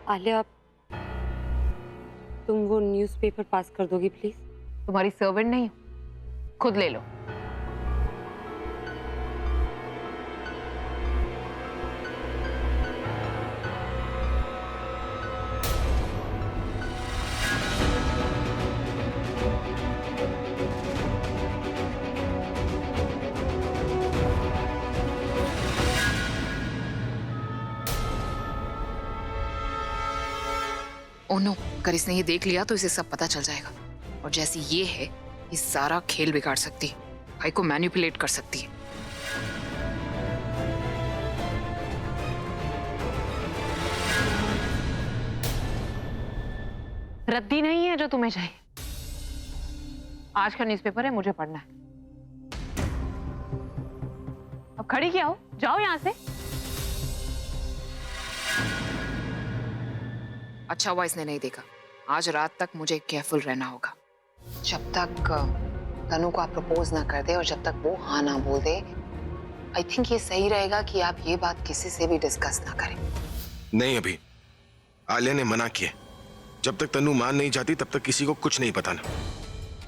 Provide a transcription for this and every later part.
आलिया, तुम वो न्यूज़पेपर पास कर दोगी प्लीज? तुम्हारी सर्वेंट नहीं, खुद ले लो। ओह नो, अगर इसने ये देख लिया तो इसे सब पता चल जाएगा। और जैसी ये है, ये सारा खेल बिगाड़ सकती है, भाई को मैनिपुलेट कर सकती है। रद्दी नहीं है जो तुम्हें चाहिए। आज का न्यूज़पेपर है, मुझे पढ़ना है। अब खड़ी क्या हो, जाओ यहां से। अच्छा हुआ इसने नहीं देखा। आज रात तक मुझे केयरफुल रहना होगा। जब तक तनु को आप प्रपोज ना कर दे और जब तक वो हाँ ना बोल दे, आई थिंक ये सही रहेगा कि आप ये बात किसी से भी डिस्कस ना करें। नहीं, अभी आलिया ने मना किया। जब तक तनु मान नहीं जाती तब तक किसी को कुछ नहीं बताना।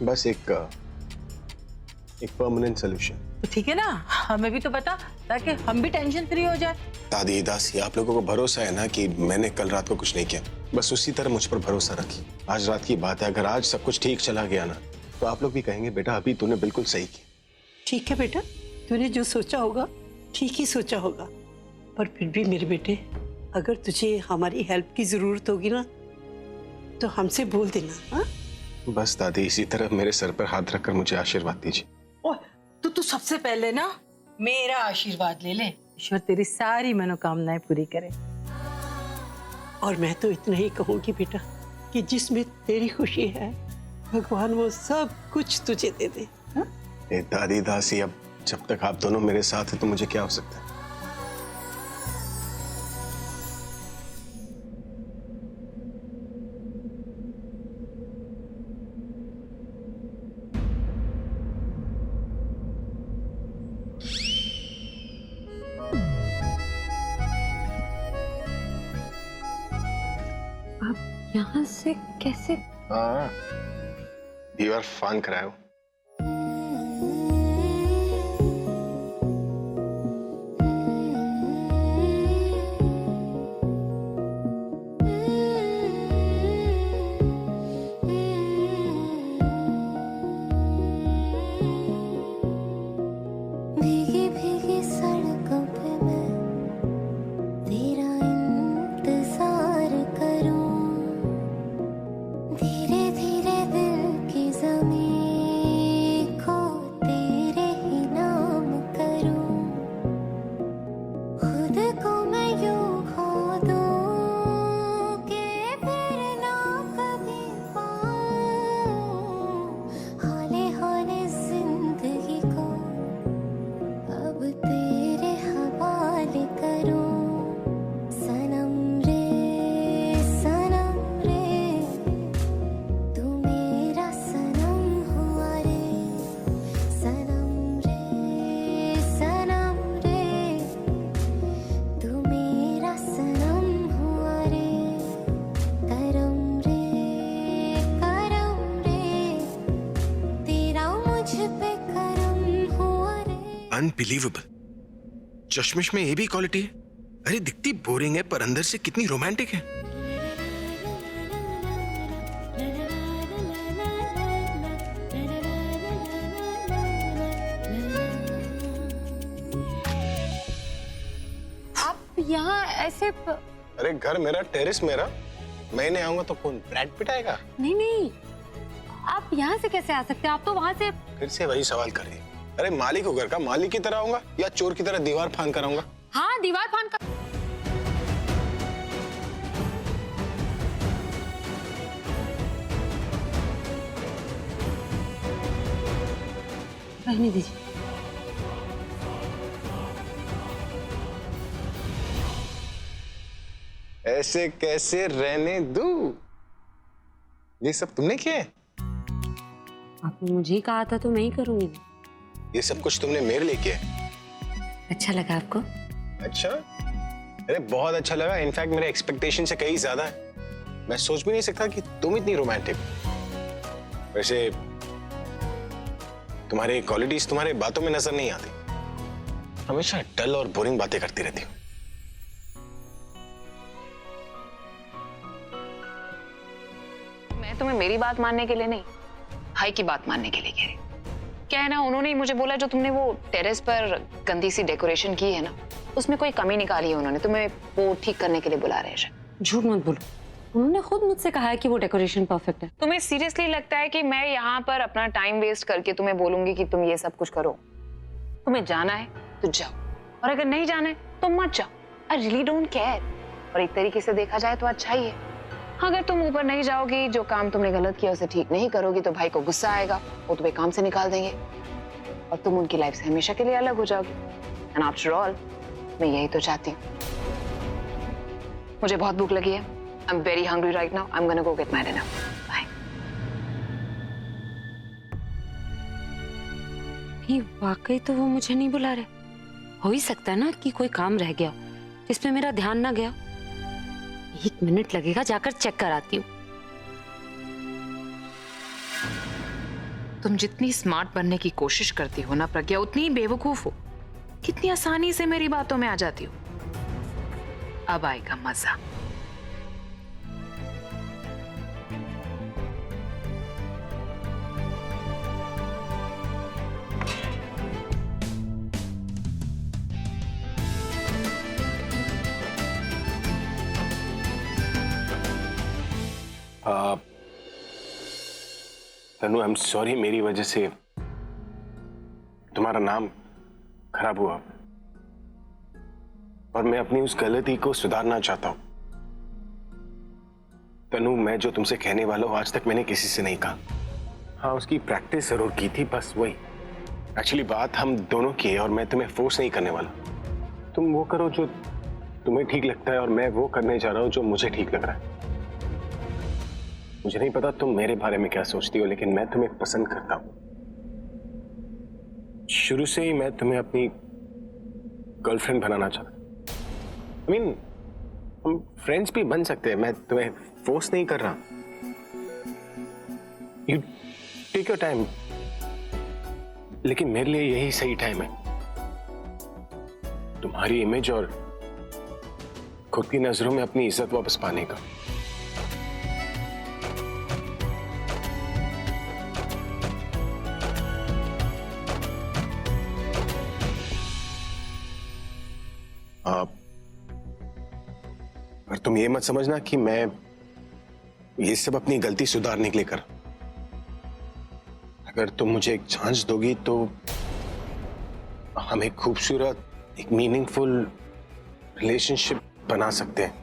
बस एक परमानेंट सोल्यूशन। तो ठीक है ना, हमें भी तो बता, ताकि हम भी टेंशन फ्री हो जाए। दादी दासी, आप लोगों को भरोसा है ना कि मैंने कल रात को कुछ नहीं किया? बस उसी तरह मुझ पर भरोसा रखिए। आज रात की बात है, अगर आज सब कुछ ठीक चला गया ना तो आप लोग भी कहेंगे बेटा अभी तूने बिल्कुल सही किया। ठीक है बेटा, तूने जो सोचा होगा ठीक ही सोचा होगा। पर फिर भी मेरे बेटे, अगर तुझे हमारी हेल्प की जरूरत होगी ना तो हमसे बोल देना। हाँ? बस दादी, इसी तरह मेरे सर पर हाथ रखकर मुझे आशीर्वाद दीजिए। ओह, तो तू सबसे पहले ना मेरा आशीर्वाद ले ले। ईश्वर तेरी सारी मनोकामनाएं पूरी करे। और मैं तो इतना ही कहूंगी बेटा कि जिसमें तेरी खुशी है भगवान वो सब कुछ तुझे दे दे। हाँ? दादी दासी, अब जब तक आप दोनों मेरे साथ हैं तो मुझे क्या हो सकता है? यहाँ से कैसे? हाँ, दीवार फान कराओ। भीगी भीगी सड़कों पे मैं तेरा इंतजार करूं, धीरे धीरे दिल की ज़मीं को तेरे ही नाम करूं, खुद को मैं यूं खो दूं कि फिर ना कभी पाऊं, हौले हौले जिंदगी को अब तेरे हवाले करूं। सनम रे तू मेरा सनम हुआ रे। सनम रे तू मेरा सनम हुआ रे। करम रे तेरा मुझ पे करम हुआ रे। अनबिलीवेबल, चश्मिश में ये भी क्वालिटी है। अरे दिखती बोरिंग है पर अंदर से कितनी रोमांटिक है। आप यहाँ ऐसे अरे घर मेरा, टेरेस मेरा, मैं नहीं आऊंगा तो कौन ब्रैड पिट आएगा? नहीं नहीं, आप यहाँ से कैसे आ सकते हैं? आप तो वहाँ से। फिर से वही सवाल कर रही है। अरे मालिक हूँ घर का, मालिक की तरह आऊंगा या चोर की तरह दीवार फान कर आऊंगा? हाँ, दीवार फान का। रहने दीजिए। ऐसे कैसे रहने दूं? ये सब तुमने किया है? आपने मुझे ही कहा था तो मैं ही करूंगी। ये सब कुछ तुमने मेरे लिए किया है? अच्छा लगा आपको? अच्छा, अरे बहुत अच्छा लगा, इनफैक्ट मेरे एक्सपेक्टेशन से कहीं ज्यादा है। मैं सोच भी नहीं सकता कि तुम इतनी रोमांटिक हो। वैसे तुम्हारी क्वालिटीज तुम्हारे बातों में नजर नहीं आती, हमेशा डल और बोरिंग बातें करती रहती हो। मैं तुम्हें मेरी बात मानने के लिए नहीं, भाई की बात मानने के लिए कह रही हूँ। क्या है ना, उन्होंने ही मुझे बोला जो तुमने वो टेरेस पर गंदी सी डेकोरेशन की है ना, उसमें कोई कमी निकाली है उन्होंने, तुम्हें वो ठीक करने के लिए बुला रहे हैं। झूठ मत बोलो, उन्होंने खुद मुझसे कहा है कि वो डेकोरेशन परफेक्ट है। तुम्हें सीरियसली लगता है कि मैं यहाँ पर अपना टाइम वेस्ट करके तुम्हें बोलूंगी कि तुम ये सब कुछ करो? तुम्हें जाना है तो जाओ, और अगर नहीं जाना है तो मत जाओ। I really don't care. और एक तरीके से देखा जाए तो अच्छा ही है। अगर तुम ऊपर नहीं जाओगी, जो काम तुमने गलत किया उसे ठीक नहीं करोगी, तो भाई को गुस्सा आएगा, वो तुम्हें काम से निकाल देंगे और तुम उनकी लाइफ से हमेशा के लिए अलग हो जाओगी। एंड आफ्टर ऑल मैं यही तो चाहती हूँ। मुझे बहुत भूख लगी है। I am very hungry right now. I am gonna go get my dinner. Bye. वाकई तो वो मुझे नहीं बुला रहे। हो ही सकता है ना कि कोई काम रह गया जिसमें मेरा ध्यान ना गया। 1 मिनट लगेगा, जाकर चेक कराती हूँ। तुम जितनी स्मार्ट बनने की कोशिश करती हो ना प्रज्ञा, उतनी ही बेवकूफ हो। कितनी आसानी से मेरी बातों में आ जाती हो। अब आएगा मजा। तनु, आई एम सॉरी, मेरी वजह से तुम्हारा नाम खराब हुआ और मैं अपनी उस गलती को सुधारना चाहता हूं। तनु, मैं जो तुमसे कहने वाला हूं आज तक मैंने किसी से नहीं कहा। हाँ, उसकी प्रैक्टिस जरूर की थी, बस वही। एक्चुअली बात हम दोनों की है और मैं तुम्हें फोर्स नहीं करने वाला। तुम वो करो जो तुम्हें ठीक लगता है और मैं वो करने जा रहा हूं जो मुझे ठीक लग रहा है। मुझे नहीं पता तुम मेरे बारे में क्या सोचती हो, लेकिन मैं तुम्हें पसंद करता हूं। शुरू से ही मैं तुम्हें अपनी गर्लफ्रेंड बनाना चाहता। I mean, हम फ्रेंड्स भी बन सकते हैं, मैं तुम्हें फोर्स नहीं कर रहा। यू टेक योर टाइम, लेकिन मेरे लिए यही सही टाइम है तुम्हारी इमेज और खुद की नजरों में अपनी इज्जत वापस पाने का। पर तुम ये मत समझना कि मैं ये सब अपनी गलती सुधारने के लिए कर। अगर तुम मुझे एक चांस दोगी तो हम एक खूबसूरत, एक मीनिंगफुल रिलेशनशिप बना सकते हैं।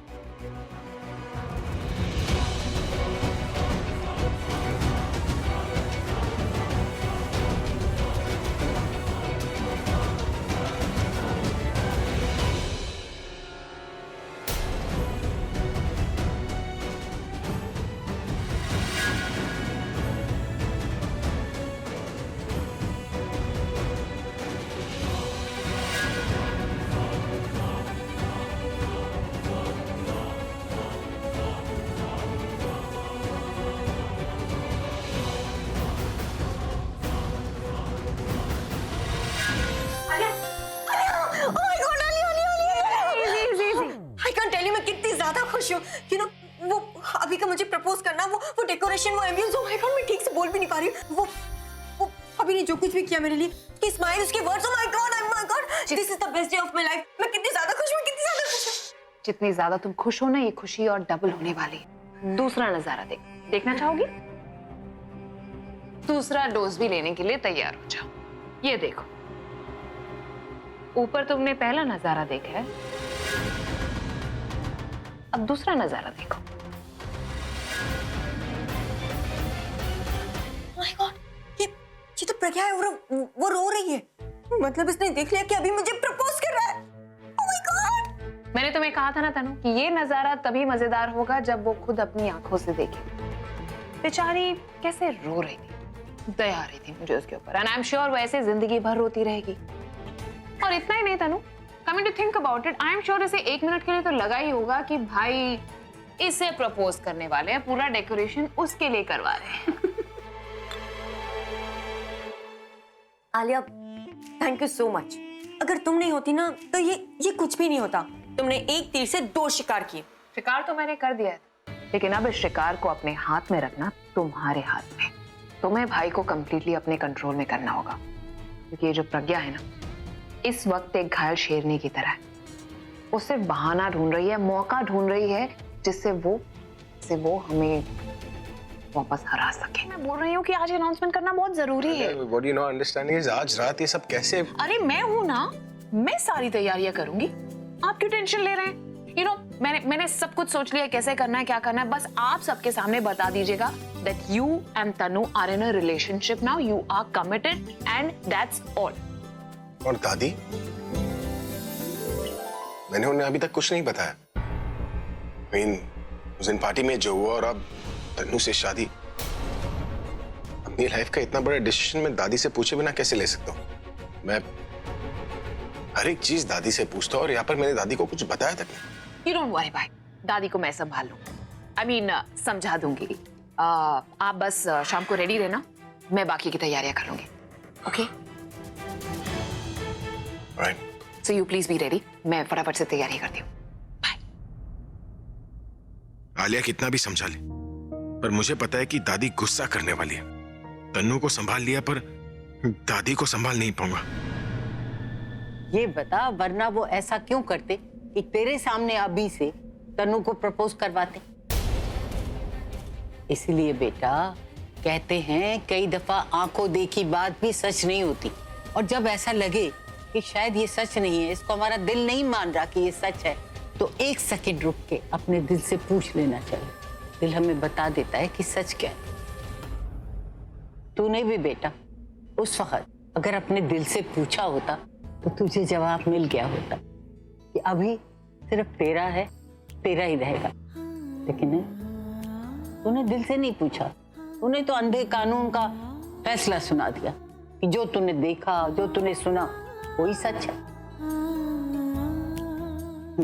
You know, वो अभी का मुझे प्रपोज करना, वो डेकोरेशन, वो एम्बियंस, ओह माय गॉड, मैं ठीक से बोल भी नहीं पा रही हूँ। वो अभी ने जो कुछ भी किया मेरे लिए, उसकी स्माइल, उसके words, oh my God, this is the best day of my life. मैं कितनी ज्यादा खुश हूँ, कितनी ज्यादा खुश हूँ। जितनी ज्यादा तुम खुश हो ना, ये खुशी और डबल होने वाली है। दूसरा नजारा देखना चाहोगी? दूसरा डोज भी लेने के लिए तैयार हो जाओ। ये देखो, ऊपर तुमने पहला नजारा देखा है, अब दूसरा नजारा देखो। माय गॉड, ये तो प्रज्ञा है, वो रो रही है। मतलब इसने देख लिया कि अभी मुझे प्रपोज कर रहा है। ओह माय गॉड, मैंने तुम्हें कहा था ना तनु कि ये नजारा तभी मजेदार होगा जब वो खुद अपनी आंखों से देखे। बेचारी कैसे रो रही थी, दया आ रही थी मुझे उसके ऊपर। एंड आई एम श्योर वो ऐसे जिंदगी भर रोती रहेगी। और इतना ही नहीं Tanu, coming to think about it, I am sure इसे 1 मिनट के लिए तो लगा ही होगा कि भाई इसे प्रपोज करने वाले हैं, पूरा डेकोरेशन उसके लिए करवा रहे हैं। Alia, thank you so much. अगर तुम नहीं होती ना तो ये कुछ भी नहीं होता। तुमने एक तीर से 2 शिकार किए। शिकार तो मैंने कर दिया है, लेकिन अब इस शिकार को अपने हाथ में रखना तुम्हारे हाथ में। तुम्हें भाई को कंप्लीटली अपने कंट्रोल में करना होगा, क्योंकि ये जो प्रज्ञा है ना, इस वक्त एक घायल शेरनी की तरह है। वो सिर्फ बहाना ढूंढ रही है, मौका ढूंढ रही है जिससे वो हमें वापस हरा सके। मैं बोल रही हूँ कि आज अनाउंसमेंट करना बहुत जरूरी है। What you not understanding is आज रात ये सब कैसे? अरे मैं हूं ना, मैं सारी तैयारियां करूंगी, आप क्यों टेंशन ले रहे हैं? You know, मैंने सब कुछ सोच लिया कैसे करना है, क्या करना है, बस आप सबके सामने बता दीजिएगा that you and Tanu are in a relationship now, you are committed and that's all. और दादी? मैंने उन्हें अभी तक कुछ नहीं बताया। I mean, उस दिन पार्टी में जो हुआ और अब तन्नू से शादी, अपनी लाइफ का इतना बड़ा डिसीजन मैं दादी से पूछे बिना कैसे ले सकता हूँ? मैं हर एक चीज दादी से पूछता हूँ और यहाँ पर मैंने दादी को कुछ बताया तक नहीं। You don't worry भाई, दादी को मैं संभाल लूंगी। I mean, समझा दूंगी। आप बस शाम को रेडी रहना, मैं बाकी की तैयारियां कर लूंगी। Okay? Right. So you please be ready, मैं फटाफट से तैयारी करती हूँ। आलिया कितना भी समझा ले, पर मुझे पता है कि दादी गुस्सा करने वाली है। तन्नू को संभाल लिया पर दादी को संभाल नहीं पाऊंगा। ये बता, वरना वो ऐसा क्यों करते कि तेरे सामने अभी से तन्नू को प्रपोज करवाते? इसलिए बेटा कहते हैं कई दफा आंखों देखी बात भी सच नहीं होती, और जब ऐसा लगे कि शायद ये सच नहीं है, इसको हमारा दिल नहीं मान रहा कि ये सच है, तो 1 सेकंड रुक के अपने दिल से पूछ लेना चाहिए। दिल हमें बता देता है कि सच क्या है। तूने भी बेटा उस वक्त अगर अपने दिल से पूछा होता तो तुझे जवाब मिल गया होता कि अभी सिर्फ तेरा है, तेरा ही रहेगा। लेकिन नहीं, तूने दिल से नहीं पूछा, तूने तो अंधे कानून का फैसला सुना दिया कि जो तूने देखा, जो तूने सुना वही सच है।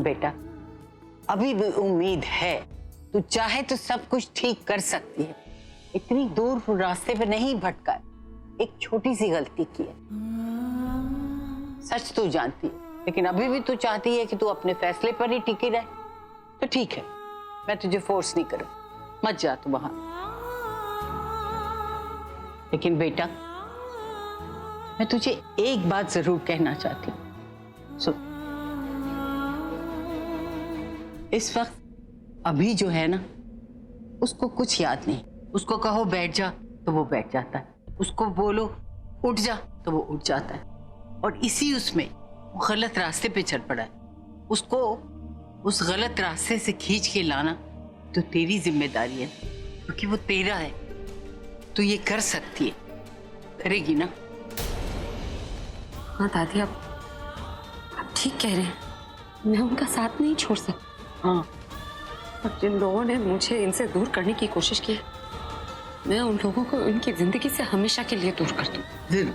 बेटा अभी भी उम्मीद है, तू चाहे तो सब कुछ ठीक कर सकती है। इतनी दूर रास्ते पे नहीं भटका, एक छोटी सी गलती की है। सच तू जानती है, लेकिन अभी भी तू चाहती है कि तू अपने फैसले पर ही टिकी रहे। तो ठीक है, मैं तुझे फोर्स नहीं करूं, मत जा तू वहां। लेकिन बेटा मैं तुझे एक बात जरूर कहना चाहती हूँ, सुन। इस वक्त अभी जो है ना, उसको कुछ याद नहीं। उसको कहो बैठ जा तो वो बैठ जाता है, उसको बोलो उठ जा तो वो उठ जाता है, और इसी उसमें वो गलत रास्ते पे चल पड़ा है। उसको उस गलत रास्ते से खींच के लाना तो तेरी जिम्मेदारी है, क्योंकि वो तेरा है। तू ये कर सकती है, करेगी ना? हाँ दादी, आप ठीक कह रहे हैं, मैं उनका साथ नहीं छोड़ सकती। हाँ, और जिन लोगों ने मुझे इनसे दूर करने की कोशिश की, मैं उन लोगों को उनकी जिंदगी से हमेशा के लिए दूर कर दूं। जरूर।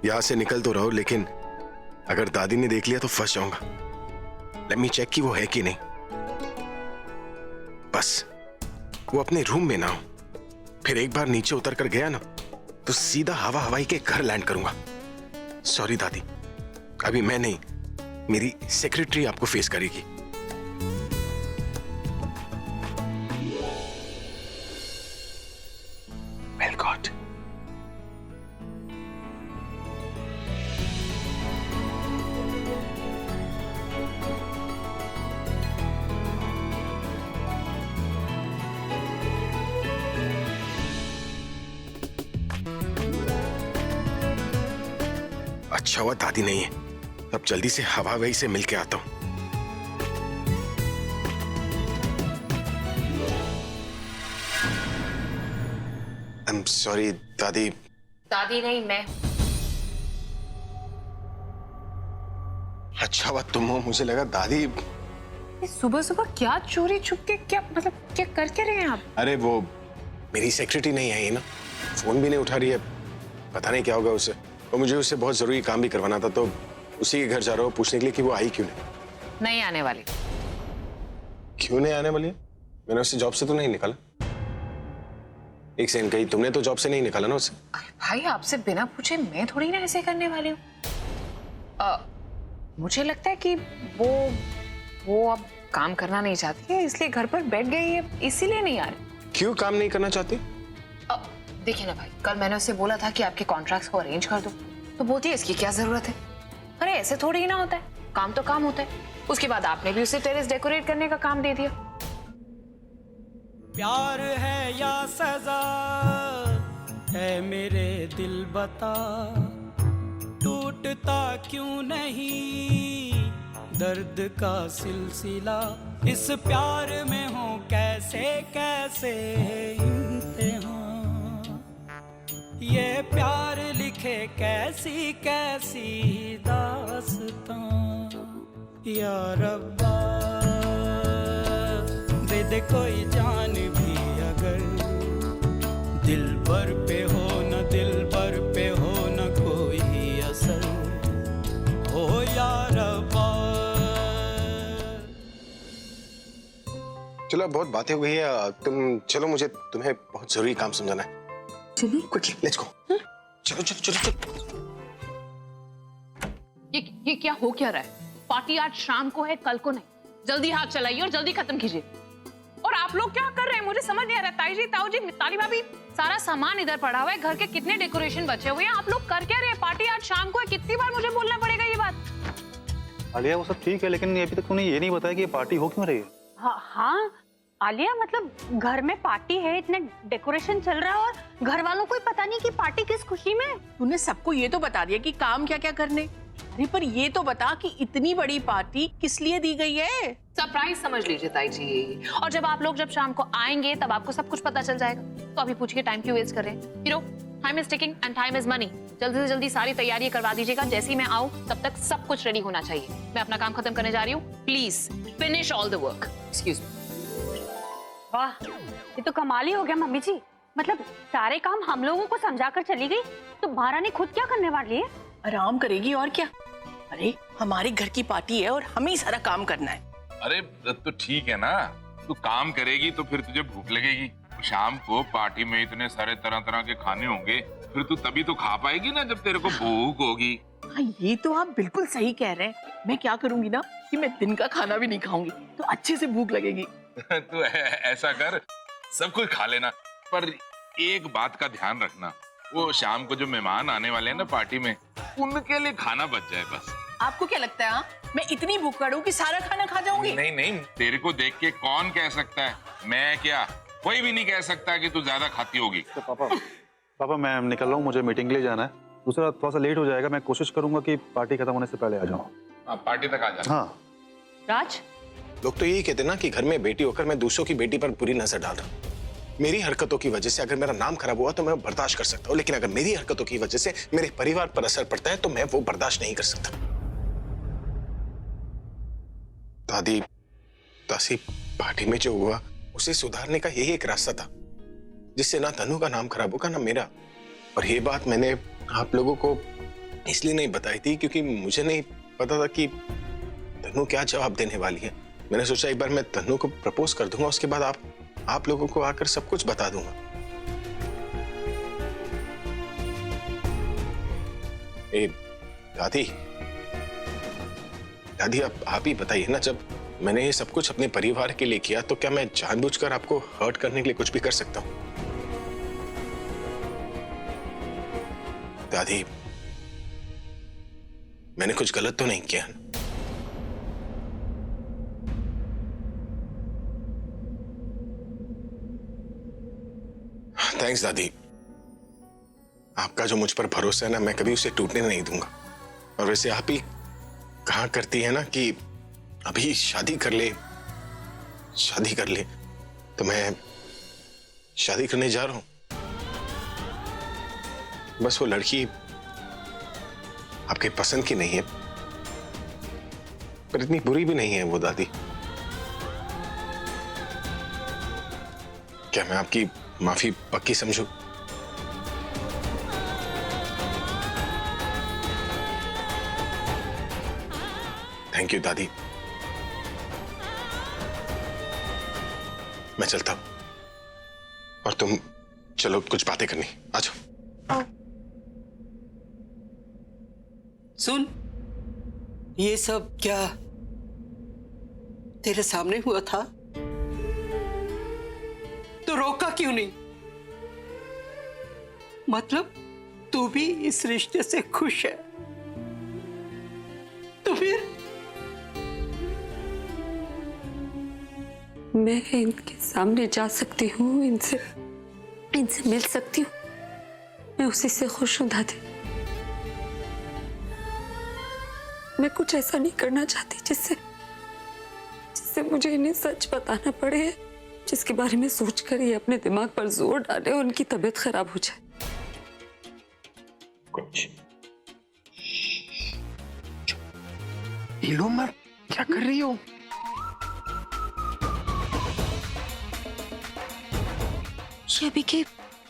यहां से निकल तो रहो, लेकिन अगर दादी ने देख लिया तो फंस जाऊंगा। लेट मी चेक कि वो है कि नहीं। बस वो अपने रूम में ना हो, फिर एक बार नीचे उतर कर गया ना तो सीधा हवा हवाई के घर लैंड करूंगा। सॉरी दादी, अभी मैं नहीं, मेरी सेक्रेटरी आपको फेस करेगी। Well God. अच्छा हुआ दादी नहीं है, अब जल्दी से हवा हवाई से मिलके आता हूं। आई एम सॉरी दादी। दादी नहीं, मैं। अच्छा हुआ तुम हो, मुझे लगा दादी। सुबह सुबह क्या चोरी छुप के, क्या मतलब क्या कर क्या रहे हैं आप? अरे वो मेरी सेक्रेटरी नहीं आई ना, फोन भी नहीं उठा रही है, पता नहीं क्या होगा उससे। और मुझे उससे बहुत जरूरी काम भी करवाना था, तो उसी के घर जा रहा हूँ पूछने के लिए कि वो आई क्यों नहीं आने वाली। क्यों नहीं आने वाली है? मैंने उससे जॉब से तो नहीं निकाला। एक सेकंड, कही तुमने तो जॉब से नहीं निकाला ना उसे? अरे भाई, आपसे बिना पूछे मैं थोड़ी ना ऐसे करने वाली हूँ। मुझे लगता है कि वो अब काम करना नहीं चाहती है, इसलिए घर पर बैठ गई है, इसीलिए नहीं आ रही। क्यों काम नहीं करना चाहती? देखिए ना भाई, कल मैंने उससे बोला था कि आपके कॉन्ट्रैक्ट्स को अरेंज कर दो, तो बोलती है इसकी क्या जरूरत है। अरे ऐसे थोड़ी ही ना होता है, काम तो काम होता है। उसके बाद आपने भी उसे टेरेस डेकोरेट करने का काम दे दिया। प्यार है या सजा है मेरे दिल बता, टूटता क्यों नहीं दर्द का सिलसिला, इस प्यार में हो कैसे कैसे इम्तिहान, ये प्यार लिखे कैसी कैसी दास्तां, या रब्बा दे दे कोई जान भी अगर, दिल भर पे हो न दिल भर पे हो न कोई असर, हो या रब्बा। चलो बहुत बातें हो गई है, तुम चलो, मुझे तुम्हें बहुत जरूरी काम समझाना है। चलिए क्विकली लेट्स गो। चलो चलो चलो चलो। ये क्या हो क्या रहा है? पार्टी आज शाम को है, कल को नहीं। जल्दी हाथ चलाइए और जल्दी खत्म कीजिए। और आप लोग क्या कर रहे हैं मुझे समझ नहीं आ रहा। ताई जी, ताऊ जी, मिताली भाभी, सारा सामान इधर पड़ा हुआ है, घर के कितने डेकोरेशन बचे हुए हैं, आप लोग कर क्या रहे हैं? पार्टी आज शाम को है, कितनी बार मुझे बोलना पड़ेगा ये बात? आलिया वो सब ठीक है, लेकिन अभी तक तूने ये नहीं बताया कि ये पार्टी हो क्यों रही है? हाँ आलिया, मतलब घर में पार्टी है, इतने डेकोरेशन चल रहा है और घर वालों को ही पता नहीं कि पार्टी किस खुशी में। तूने सबको ये तो बता दिया कि काम क्या क्या करने, अरे पर ये तो बता कि इतनी बड़ी पार्टी किस लिए दी गई है? सरप्राइज समझ लीजिए ताई जी। और जब आप लोग जब शाम को आएंगे तब आपको सब कुछ पता चल जाएगा। तो अभी पूछिए टाइम क्यों वेस्ट कर रहे हैं? Hero, time is ticking and time is money. जल्दी से जल्दी सारी तैयारी करवा दीजिएगा। जैसे ही मैं आऊं तब तक सब कुछ रेडी होना चाहिए। मैं अपना काम खत्म करने जा रही हूँ। Please finish all the work. Excuse me. वाह, ये तो कमाल ही हो गया मम्मी जी। मतलब सारे काम हम लोगों को समझा कर चली गई, तो महारानी खुद क्या करने वाली है? आराम करेगी और क्या। अरे हमारे घर की पार्टी है और हमें ही सारा काम करना है। अरे तो ठीक है ना, तू काम करेगी तो फिर तुझे भूख लगेगी। शाम को पार्टी में इतने सारे तरह तरह के खाने होंगे, फिर तू तभी तो खा पाएगी ना जब तेरे को भूख होगी। हाँ, ये तो आप बिल्कुल सही कह रहे हैं। मैं क्या करूंगी ना कि मैं दिन का खाना भी नहीं खाऊंगी, तो अच्छे से भूख लगेगी। तू ऐसा कर, सब कुछ खा लेना, पर एक बात का ध्यान रखना, वो शाम को जो मेहमान आने वाले हैं ना पार्टी में, उनके लिए खाना बच जाए बस। आपको क्या लगता है हाँ? मैं इतनी भूखड़ हूँ कि सारा खाना खा जाऊंगी? नहीं नहीं, तेरे को देख के कौन कह सकता है, मैं क्या, कोई भी नहीं कह सकता कि तू ज्यादा खाती होगी। तो पापा मैं निकल रहा हूँ, मुझे मीटिंग के लिए जाना है। दूसरा थोड़ा सा लेट हो जाएगा, मैं कोशिश करूंगा कि पार्टी खत्म होने से पहले आ जाऊँ। पार्टी तक आ जा। हाँ राज, लोग तो यही कहते हैं ना कि घर में बेटी होकर मैं दूसरों की बेटी पर बुरी नजर डाल रहा हूं। मेरी हरकतों की वजह से अगर मेरा नाम खराब हुआ तो मैं बर्दाश्त कर सकता हूँ, लेकिन अगर मेरी हरकतों की वजह से मेरे परिवार पर असर पड़ता है तो मैं वो बर्दाश्त नहीं कर सकता। दादी, तासी, पार्टी में जो हुआ उसे सुधारने का यही एक रास्ता था, जिससे ना तनु का नाम खराब होगा ना मेरा। और ये बात मैंने आप लोगों को इसलिए नहीं बताई थी क्योंकि मुझे नहीं पता था कि तनु क्या जवाब देने वाली है। मैंने सोचा एक बार मैं तनु को प्रपोज कर दूंगा, उसके बाद आप लोगों को आकर सब कुछ बता दूंगा। ए दादी, दादी आप ही बताइए ना, जब मैंने ये सब कुछ अपने परिवार के लिए किया तो क्या मैं जानबूझकर आपको हर्ट करने के लिए कुछ भी कर सकता हूँ? दादी, मैंने कुछ गलत तो नहीं किया ना? थैंक्स दादी, आपका जो मुझ पर भरोसा है ना, मैं कभी उसे टूटने नहीं दूंगा। और वैसे आप ही कहा करती है ना कि अभी शादी कर ले, तो मैं शादी करने जा रहा हूं। बस वो लड़की आपके पसंद की नहीं है, पर इतनी बुरी भी नहीं है वो दादी। क्या मैं आपकी माफी पक्की समझूं? थैंक यू दादी। मैं चलता हूं और तुम चलो कुछ बातें करनी। आ जाओ। सुन, ये सब क्या तेरे सामने हुआ था? तो रोका क्यों नहीं? मतलब तू भी इस रिश्ते से खुश है? तो फिर मैं इनके सामने जा सकती हूँ, इनसे मिल सकती हूँ। मैं उसी से खुश हूँ दादी। मैं कुछ ऐसा नहीं करना चाहती जिससे मुझे इन्हें सच बताना पड़े, जिसके बारे में सोचकर ये अपने दिमाग पर जोर डाले और उनकी तबीयत खराब हो जाए। कुछ इलोमर, क्या कर रही हो? ये अभी के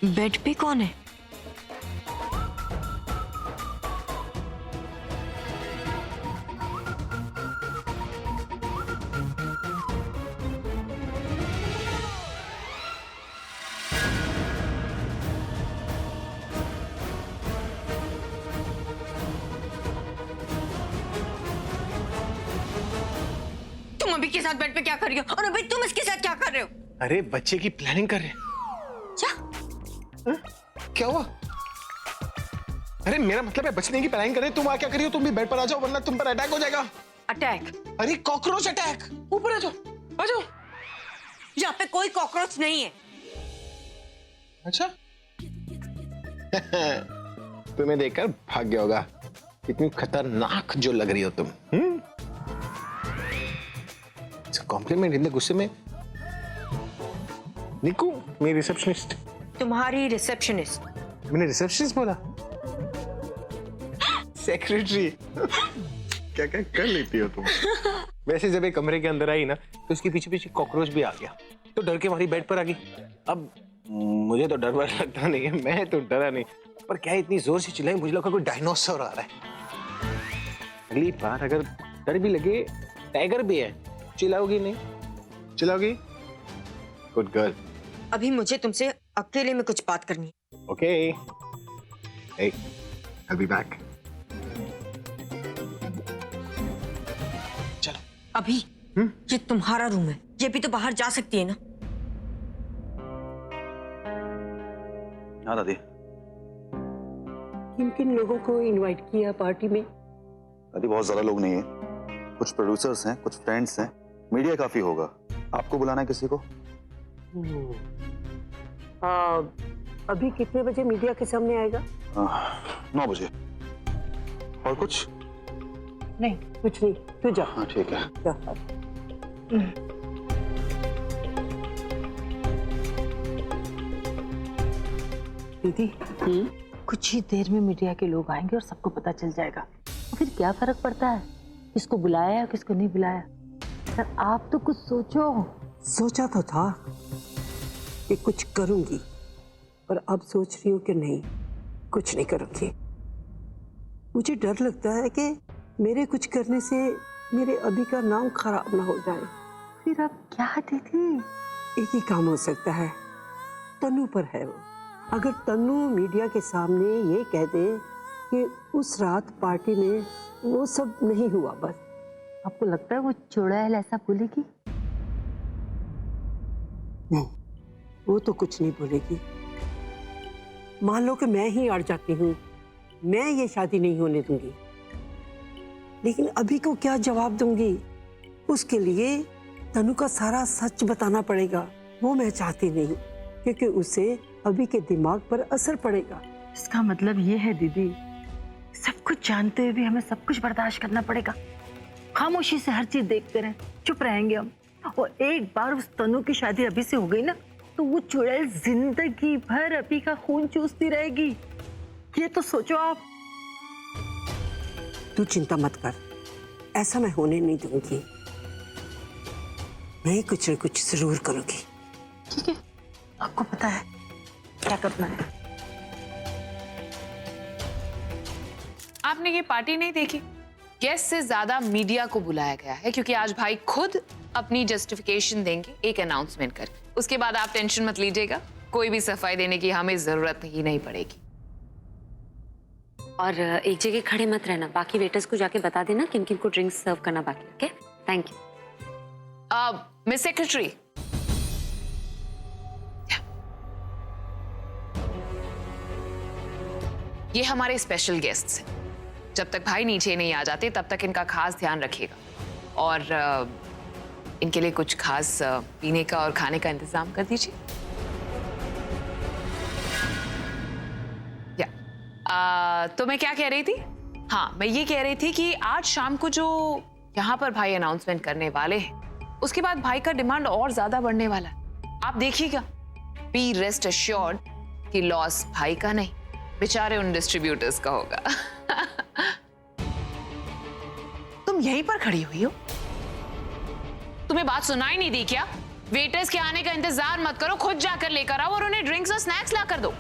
बेड पे कौन है? तुम अभी के साथ बेड पे क्या कर रही हो? और अभी तुम इसके साथ क्या कर रहे हो? अरे बच्चे की प्लानिंग कर रहे हैं। क्या? क्या हुआ? अरे मेरा मतलब है बचने की प्लानिंग कर रहे हैं। तुम क्या कर रही हो? तुम भी बेड पर आ जाओ वरना तुम पर अटैक हो जाएगा। अटैक? अरे कॉकरोच अटैक। ऊपर आ जाओ, आ जाओ। यहाँ पे कोई कॉकरोच नहीं है। अच्छा तुम्हें देखकर भाग गया होगा। इतनी खतरनाक जो लग रही हो तुम। कॉम्प्लीमेंट इतने गुस्से में। निकू मेरी रिसेप्शनिस्ट। तुम्हारी रिसेप्शनिस्ट? मैंने रिसेप्शनिस्ट बोला? सेक्रेटरी। क्या क्या कर लेती हो तुम। वैसे जब एक कमरे के अंदर आई ना तो उसके पीछे पीछे कॉकरोच भी आ गया तो डर के हमारी बेड पर आ गई। अब मुझे तो डर वर लगता नहीं है, मैं तो डरा नहीं, पर क्या इतनी जोर से चिल्लाई मुझे लगा कोई डायनासोर आ रहा है। अगली बार अगर डर भी लगे, टाइगर भी है, चिल्लाओगी नहीं? चिल्लाओगी? Good girl. अभी मुझे तुमसे अकेले में कुछ बात करनी है। Okay, hey, I'll be back. चलो। अभी ये तुम्हारा रूम है, ये भी तो बाहर जा सकती है ना? हाँ दादी। किन किन लोगों को इनवाइट किया पार्टी में? दादी बहुत ज्यादा लोग नहीं है, कुछ प्रोड्यूसर्स हैं, कुछ फ्रेंड्स हैं, मीडिया काफी होगा। आपको बुलाना है किसी को? अभी कितने बजे मीडिया के सामने आएगा? 9 बजे। और कुछ? नहीं, कुछ नहीं, तू जा। हाँ ठीक है। जा। दीदी, कुछ ही देर में मीडिया के लोग आएंगे और सबको पता चल जाएगा। तो फिर क्या फर्क पड़ता है किसको बुलाया या किसको नहीं बुलाया? सर आप तो कुछ सोचो। सोचा तो था कि कुछ करूंगी, पर अब सोच रही हूँ कि नहीं, कुछ नहीं करूंगी। मुझे डर लगता है कि मेरे कुछ करने से मेरे अभी का नाम खराब ना हो जाए। फिर अब क्या दीदी? एक ही काम हो सकता है, तनु पर है वो। अगर तनु मीडिया के सामने ये कह दे कि उस रात पार्टी में वो सब नहीं हुआ, बस। आपको लगता है वो चुड़ैल ऐसा बोलेगी? नहीं, वो तो कुछ नहीं बोलेगी। मान लो कि मैं ही अड़ जाती हूँ, मैं ये शादी नहीं होने दूंगी, लेकिन अभी को क्या जवाब दूंगी? उसके लिए तनु का सारा सच बताना पड़ेगा। वो मैं चाहती नहीं, क्योंकि उससे अभी के दिमाग पर असर पड़ेगा। इसका मतलब ये है दीदी, सब कुछ जानते हुए भी हमें सब कुछ बर्दाश्त करना पड़ेगा। खामोशी से हर चीज देखते रहे, चुप रहेंगे हम। और एक बार उस तनु की शादी अभी से हो गई ना, तो वो चुड़ैल जिंदगी भर अभी का खून चूसती रहेगी। ये तो सोचो आप। तू चिंता मत कर, ऐसा मैं होने नहीं दूंगी। मैं कुछ न कुछ जरूर करूंगी। ठीक है, आपको पता है क्या करना है। आपने ये पार्टी नहीं देखी? गेस्ट से ज्यादा मीडिया को बुलाया गया है क्योंकि आज भाई खुद अपनी जस्टिफिकेशन देंगे एक अनाउंसमेंट करके। उसके बाद आप टेंशन मत लीजिएगा, कोई भी सफाई देने की हमें जरूरत ही नहीं पड़ेगी। और एक जगह खड़े मत रहना, बाकी वेटर्स को जाके बता देना किन किन को ड्रिंक्स सर्व करना बाकी। Okay, thank you. Miss secretary, ये हमारे स्पेशल गेस्ट्स हैं। जब तक भाई नीचे नहीं आ जाते तब तक इनका खास ध्यान रखिएगा और इनके लिए कुछ खास पीने का और खाने का इंतजाम कर दीजिए। तो मैं क्या कह रही थी? हाँ, मैं ये कह रही थी कि आज शाम को जो यहाँ पर भाई अनाउंसमेंट करने वाले हैं, उसके बाद भाई का डिमांड और ज्यादा बढ़ने वाला है। आप देखिएगा, बी रेस्ट अश्योर्ड कि लॉस भाई का नहीं, बेचारे उन डिस्ट्रीब्यूटर्स का होगा। तुम यहीं पर खड़ी हुई हो? तुम्हें बात सुनाई नहीं दी क्या? वेटर्स के आने का इंतजार मत करो, खुद जाकर लेकर आओ और उन्हें ड्रिंक्स और स्नैक्स ला कर दो।